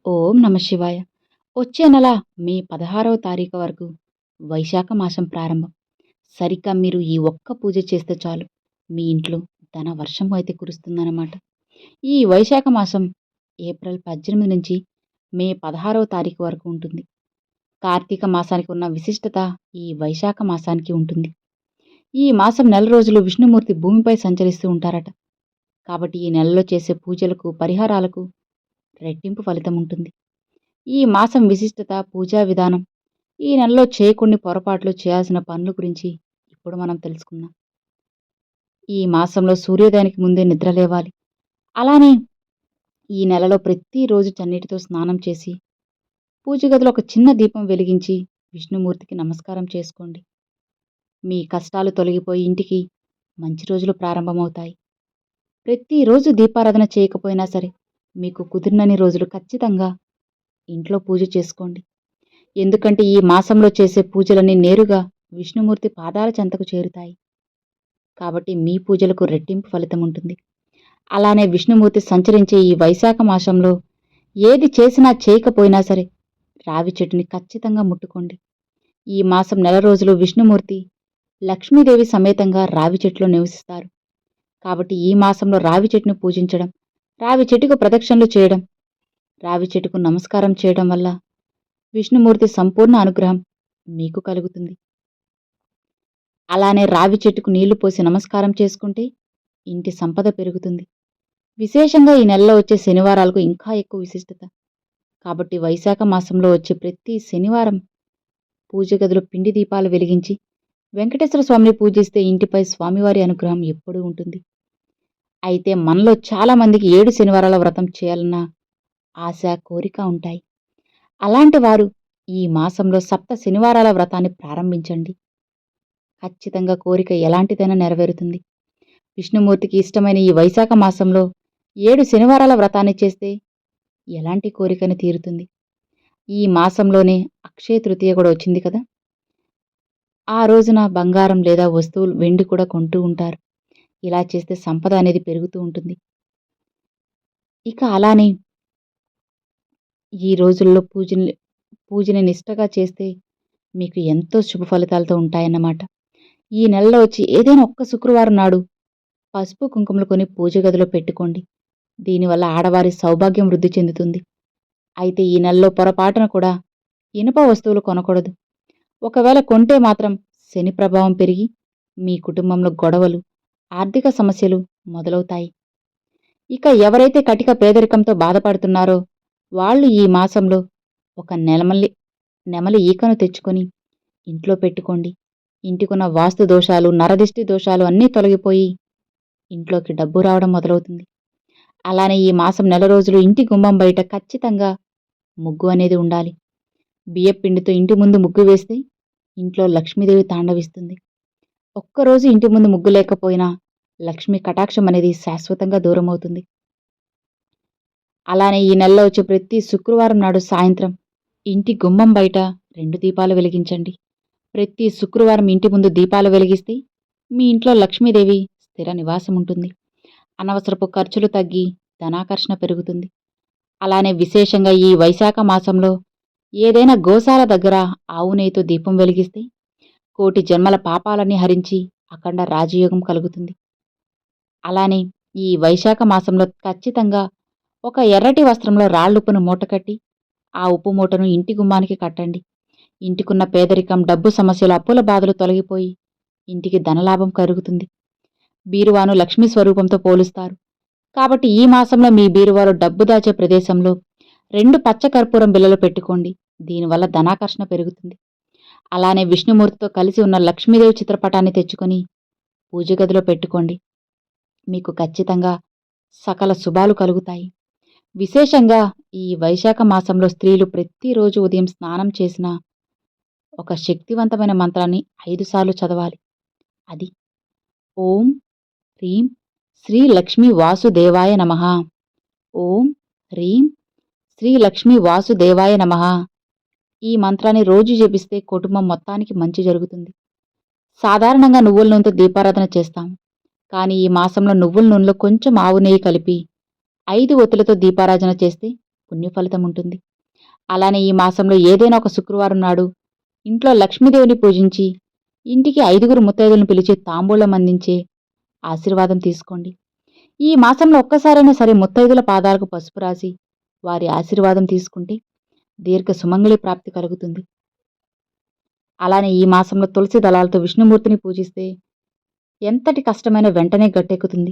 ఓం నమ శివాయ. వచ్చే నెల మే 16వ తారీఖు వరకు వైశాఖ మాసం ప్రారంభం. సరిగ్గా మీరు ఈ ఒక్క పూజ చేస్తే చాలు మీ ఇంట్లో ధన వర్షం అయితే కురుస్తుందన్నమాట. ఈ వైశాఖ మాసం ఏప్రిల్ 18 నుంచి మే 16వ తారీఖు వరకు ఉంటుంది. కార్తీక మాసానికి ఉన్న విశిష్టత ఈ వైశాఖ మాసానికి ఉంటుంది. ఈ మాసం నెల రోజులు విష్ణుమూర్తి భూమిపై సంచరిస్తూ ఉంటారట. కాబట్టి ఈ నెలలో చేసే పూజలకు, పరిహారాలకు రెట్టింపు ఫలితం ఉంటుంది. ఈ మాసం విశిష్టత, పూజా విధానం, ఈ నెలలో చేయకుండా పొరపాట్లు, చేయాల్సిన పనుల గురించి ఇప్పుడు మనం తెలుసుకుందాం. ఈ మాసంలో సూర్యోదయానికి ముందే నిద్ర లేవాలి. అలానే ఈ నెలలో ప్రతిరోజు చన్నీటితో స్నానం చేసి పూజ గదిలో ఒక చిన్న దీపం వెలిగించి విష్ణుమూర్తికి నమస్కారం చేసుకోండి. మీ కష్టాలు తొలగిపోయి ఇంటికి మంచి రోజులు ప్రారంభమవుతాయి. ప్రతిరోజు దీపారాధన చేయకపోయినా సరే మీకు కుదిరినన్ని రోజులు ఖచ్చితంగా ఇంట్లో పూజ చేసుకోండి. ఎందుకంటే ఈ మాసంలో చేసే పూజలన్నీ నేరుగా విష్ణుమూర్తి పాదాల చెంతకు చేరుతాయి. కాబట్టి మీ పూజలకు రెట్టింపు ఫలితం ఉంటుంది. అలానే విష్ణుమూర్తి సంచరించే ఈ వైశాఖ మాసంలో ఏది చేసినా చేయకపోయినా సరే రావి చెట్టుని ఖచ్చితంగా ముట్టుకోండి. ఈ మాసం నెల రోజులు విష్ణుమూర్తి లక్ష్మీదేవి సమేతంగా రావి చెట్టులో నివసిస్తారు. కాబట్టి ఈ మాసంలో రావి చెట్టును పూజించడం, రావి చెట్టుకు ప్రదక్షిణలు చేయడం, రావి చెట్టుకు నమస్కారం చేయడం వల్ల విష్ణుమూర్తి సంపూర్ణ అనుగ్రహం మీకు కలుగుతుంది. అలానే రావి చెట్టుకు నీళ్లు పోసి నమస్కారం చేసుకుంటే ఇంటి సంపద పెరుగుతుంది. విశేషంగా ఈ నెలలో వచ్చే శనివారాలకు ఇంకా ఎక్కువ విశిష్టత. కాబట్టి వైశాఖ మాసంలో వచ్చే ప్రతి శనివారం పూజ గదిలో పిండి దీపాలు వెలిగించి వెంకటేశ్వర స్వామిని పూజిస్తే ఇంటిపై స్వామివారి అనుగ్రహం ఎప్పుడూ ఉంటుంది. అయితే మనలో చాలా మందికి 7 శనివారాల వ్రతం చేయాలన్న ఆశ, కోరిక ఉంటాయి. అలాంటి వారు ఈ మాసంలో సప్త శనివారాల వ్రతాన్ని ప్రారంభించండి. ఖచ్చితంగా కోరిక ఎలాంటిదైనా నెరవేరుతుంది. విష్ణుమూర్తికి ఇష్టమైన ఈ వైశాఖ మాసంలో 7 శనివారాల వ్రతాన్ని చేస్తే ఎలాంటి కోరికని తీరుతుంది. ఈ మాసంలోనే అక్షయ తృతీయ కూడా వచ్చింది కదా. ఆ రోజున బంగారం లేదా వస్తువులు, వెండి కూడా కొంటూ ఉంటారు. ఇలా చేస్తే సంపద అనేది పెరుగుతూ ఉంటుంది. ఇక అలానే ఈ రోజుల్లో పూజని నిష్టగా చేస్తే మీకు ఎంతో శుభ ఫలితాలతో ఉంటాయన్నమాట. ఈ నెలలో వచ్చి ఏదైనా ఒక్క శుక్రవారం నాడు పసుపు కుంకుమలు కొని పూజ గదిలో పెట్టుకోండి. దీనివల్ల ఆడవారి సౌభాగ్యం వృద్ధి చెందుతుంది. అయితే ఈ నెలలో పొరపాటున కూడా ఇనుప వస్తువులు కొనకూడదు. ఒకవేళ కొంటే మాత్రం శని ప్రభావం పెరిగి మీ కుటుంబంలో గొడవలు, ఆర్థిక సమస్యలు మొదలవుతాయి. ఇక ఎవరైతే కటిక పేదరికంతో బాధపడుతున్నారో వాళ్ళు ఈ మాసంలో ఒక నెమలి ఈకను తెచ్చుకొని ఇంట్లో పెట్టుకోండి. ఇంటికున్న వాస్తు దోషాలు, నరదిష్టి దోషాలు అన్నీ తొలగిపోయి ఇంట్లోకి డబ్బు రావడం మొదలవుతుంది. అలానే ఈ మాసం నెల రోజులు ఇంటి గుమ్మం బయట ఖచ్చితంగా ముగ్గు అనేది ఉండాలి. బియ్యపిండితో ఇంటి ముందు ముగ్గు వేస్తే ఇంట్లో లక్ష్మీదేవి తాండవిస్తుంది. ఒక్కరోజు ఇంటి ముందు ముగ్గు లేకపోయినా లక్ష్మీ కటాక్షం అనేది శాశ్వతంగా దూరమవుతుంది. అలానే ఈ నెలలో వచ్చే ప్రతి శుక్రవారం నాడు సాయంత్రం ఇంటి గుమ్మం బయట 2 దీపాలు వెలిగించండి. ప్రతి శుక్రవారం ఇంటి ముందు దీపాలు వెలిగిస్తే మీ ఇంట్లో లక్ష్మీదేవి స్థిర నివాసం ఉంటుంది. అనవసరపు ఖర్చులు తగ్గి ధనాకర్షణ పెరుగుతుంది. అలానే విశేషంగా ఈ వైశాఖ మాసంలో ఏదైనా గోశాల దగ్గర ఆవు నెయ్యితో దీపం వెలిగిస్తే కోటి జన్మల పాపాలన్నీ హరించి అఖండ రాజయోగం కలుగుతుంది. అలానే ఈ వైశాఖ మాసంలో ఖచ్చితంగా ఒక ఎర్రటి వస్త్రంలో రాళ్లుప్పును మూటకట్టి ఆ ఉప్పు మూటను ఇంటి గుమ్మానికి కట్టండి. ఇంటికున్న పేదరికం, డబ్బు సమస్యలు, అప్పుల బాధలు తొలగిపోయి ఇంటికి ధనలాభం కలుగుతుంది. బీరువాను లక్ష్మీ స్వరూపంతో పోలుస్తారు. కాబట్టి ఈ మాసంలో మీ బీరువాలో డబ్బు దాచే ప్రదేశంలో 2 పచ్చ కర్పూరం బిళ్ళలు పెట్టుకోండి. దీనివల్ల ధనాకర్షణ పెరుగుతుంది. అలానే విష్ణుమూర్తితో కలిసి ఉన్న లక్ష్మీదేవి చిత్రపటాన్ని తెచ్చుకొని పూజ గదిలో పెట్టుకోండి. మీకు ఖచ్చితంగా సకల శుభాలు కలుగుతాయి. విశేషంగా ఈ వైశాఖ మాసంలో స్త్రీలు ప్రతిరోజు ఉదయం స్నానం చేసిన ఒక శక్తివంతమైన మంత్రాన్ని 5 సార్లు చదవాలి. అది ఓం హ్రీం శ్రీ లక్ష్మీ వాసుదేవాయ నమః. ఓం హ్రీం శ్రీ లక్ష్మీ వాసుదేవాయ నమః. ఈ మంత్రాన్ని రోజు జపిస్తే కుటుంబం మొత్తానికి మంచి జరుగుతుంది. సాధారణంగా నువ్వుల నూనెతో దీపారాధన చేస్తాం. కానీ ఈ మాసంలో నువ్వుల నూనెలో కొంచెం ఆవు నెయ్యి కలిపి 5 ఒత్తులతో దీపారాధన చేస్తే పుణ్య ఫలితం ఉంటుంది. అలానే ఈ మాసంలో ఏదైనా ఒక శుక్రవారం నాడు ఇంట్లో లక్ష్మీదేవిని పూజించి ఇంటికి 5గురు ముత్తైదులను పిలిచి తాంబూలం అందించే ఆశీర్వాదం తీసుకోండి. ఈ మాసంలో ఒక్కసారైనా సరే ముత్తైదుల పాదాలకు పసుపు రాసి వారి ఆశీర్వాదం తీసుకుంటే దీర్ఘ సుమంగళి ప్రాప్తి కలుగుతుంది. అలానే ఈ మాసంలో తులసి దళాలతో విష్ణుమూర్తిని పూజిస్తే ఎంతటి కష్టమైన వెంటనే గట్టెక్కుతుంది.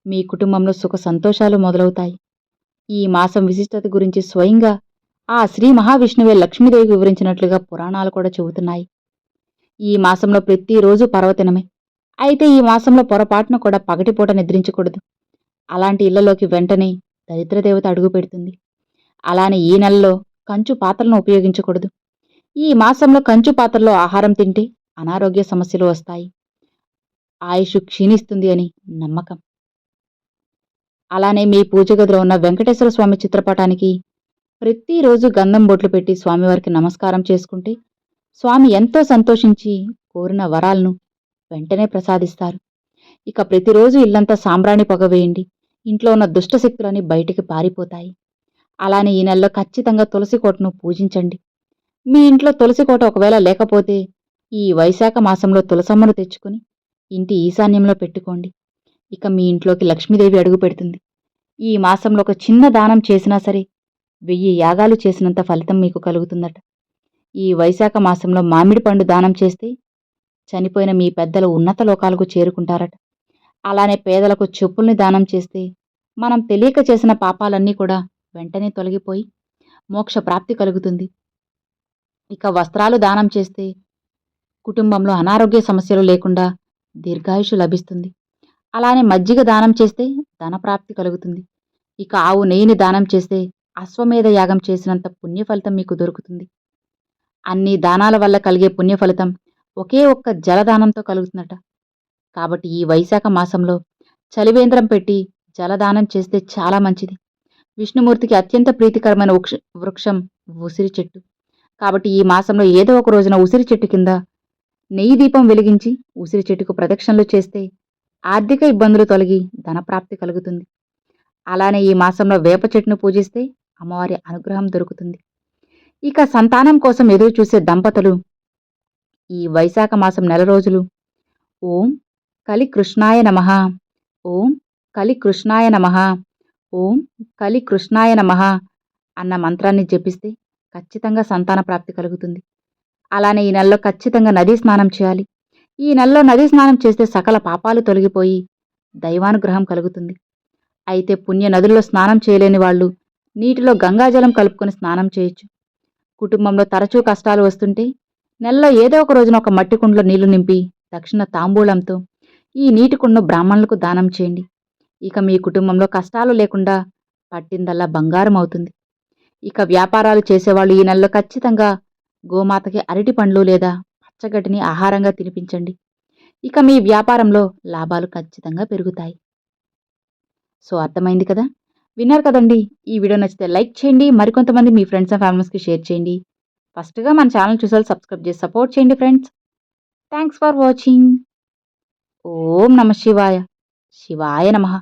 మీ కుటుంబంలో సుఖ సంతోషాలు మొదలవుతాయి. ఈ మాసం విశిష్టత గురించి స్వయంగా ఆ శ్రీ మహావిష్ణువే లక్ష్మీదేవికి వివరించినట్లుగా పురాణాలు కూడా చెబుతున్నాయి. ఈ మాసంలో ప్రతిరోజు పర్వదినమే. అయితే ఈ మాసంలో పొరపాటున కూడా పగటిపూట నిద్రించకూడదు. అలాంటి ఇళ్లలోకి వెంటనే దరిద్రదేవత అడుగు పెడుతుంది. అలానే ఈ నెలలో కంచు పాత్రలను ఉపయోగించకూడదు. ఈ మాసంలో కంచు పాత్రలో ఆహారం తింటే అనారోగ్య సమస్యలు వస్తాయి. ఆయుష్ క్షీణిస్తుంది అని నమ్మకం. అలానే మీ పూజ గదిలో ఉన్న వెంకటేశ్వర స్వామి చిత్రపటానికి ప్రతిరోజు గంధం బొట్లు పెట్టి స్వామివారికి నమస్కారం చేసుకుంటే స్వామి ఎంతో సంతోషించి కోరిన వరాలను వెంటనే ప్రసాదిస్తారు. ఇక ప్రతిరోజు ఇల్లంతా సాంబ్రాణి పొగ వేయండి. ఇంట్లో ఉన్న దుష్ట శక్తులని బయటికి పారిపోతాయి. అలానే ఈ నెలలో ఖచ్చితంగా తులసి కోటను పూజించండి. మీ ఇంట్లో తులసి కోట ఒకవేళ లేకపోతే ఈ వైశాఖ మాసంలో తులసమ్మను తెచ్చుకుని ఇంటి ఈశాన్యంలో పెట్టుకోండి. ఇక మీ ఇంట్లోకి లక్ష్మీదేవి అడుగు పెడుతుంది. ఈ మాసంలో ఒక చిన్న దానం చేసినా సరే 1000 యాగాలు చేసినంత ఫలితం మీకు కలుగుతుందట. ఈ వైశాఖ మాసంలో మామిడి పండు దానం చేస్తే చనిపోయిన మీ పెద్దలు ఉన్నత లోకాలకు చేరుకుంటారట. అలానే పేదలకు చెప్పుల్ని దానం చేస్తే మనం తెలియక చేసిన పాపాలన్నీ కూడా వెంటనే తొలగిపోయి మోక్ష ప్రాప్తి కలుగుతుంది. ఇక వస్త్రాలు దానం చేస్తే కుటుంబంలో అనారోగ్య సమస్యలు లేకుండా దీర్ఘాయుషు లభిస్తుంది. అలానే మజ్జిగ దానం చేస్తే ధనప్రాప్తి కలుగుతుంది. ఇక ఆవు నెయ్యిని దానం చేస్తే అశ్వమేధ యాగం చేసినంత పుణ్యఫలితం మీకు దొరుకుతుంది. అన్ని దానాల వల్ల కలిగే పుణ్యఫలితం ఒకే ఒక్క జలదానంతో కలుగుతుందట. కాబట్టి ఈ వైశాఖ మాసంలో చలివేంద్రం పెట్టి జలదానం చేస్తే చాలా మంచిది. విష్ణుమూర్తికి అత్యంత ప్రీతికరమైన వృక్షం ఉసిరి చెట్టు. కాబట్టి ఈ మాసంలో ఏదో ఒక రోజున ఉసిరి చెట్టు కింద నెయ్యి దీపం వెలిగించి ఉసిరి చెట్టుకు ప్రదక్షిణలు చేస్తే ఆర్థిక ఇబ్బందులు తొలగి ధనప్రాప్తి కలుగుతుంది. అలానే ఈ మాసంలో వేప చెట్టును పూజిస్తే అమ్మవారి అనుగ్రహం దొరుకుతుంది. ఇక సంతానం కోసం ఎదురు చూసే దంపతులు ఈ వైశాఖ మాసం నెల రోజులు ఓం కలి కృష్ణాయ నమః, ఓం కలి కృష్ణాయ నమః, ఓం కలి కృష్ణాయ నమః అన్న మంత్రాన్ని జపిస్తే ఖచ్చితంగా సంతాన ప్రాప్తి కలుగుతుంది. అలానే ఈ నెలలో ఖచ్చితంగా నదీ స్నానం చేయాలి. ఈ నెలలో నదీ స్నానం చేస్తే సకల పాపాలు తొలగిపోయి దైవానుగ్రహం కలుగుతుంది. అయితే పుణ్య నదుల్లో స్నానం చేయలేని వాళ్ళు నీటిలో గంగాజలం కలుపుకొని స్నానం చేయొచ్చు. కుటుంబంలో తరచూ కష్టాలు వస్తుంటే నెలలో ఏదో ఒక రోజున ఒక మట్టి కుండలో నీళ్లు నింపి దక్షిణ తాంబూలంతో ఈ నీటి కుండను బ్రాహ్మణులకు దానం చేయండి. ఇక మీ కుటుంబంలో కష్టాలు లేకుండా పట్టిందల్లా బంగారం అవుతుంది. ఇక వ్యాపారాలు చేసేవాళ్ళు ఈ నెలలో ఖచ్చితంగా గోమాతకి అరటి పండ్లు లేదా పచ్చగడ్డిని ఆహారంగా తినిపించండి. ఇక మీ వ్యాపారంలో లాభాలు ఖచ్చితంగా పెరుగుతాయి. సో అర్థమైంది కదా, విన్నారు కదండి. ఈ వీడియో నచ్చితే లైక్ చేయండి, మరికొంతమంది మీ ఫ్రెండ్స్ అండ్ ఫ్యామిలీస్కి షేర్ చేయండి. ఫస్ట్గా మన ఛానల్ చూసారు సబ్స్క్రైబ్ చేసి సపోర్ట్ చేయండి ఫ్రెండ్స్. Thanks for watching. ఓం నమ శివాయ. శివాయ నమః.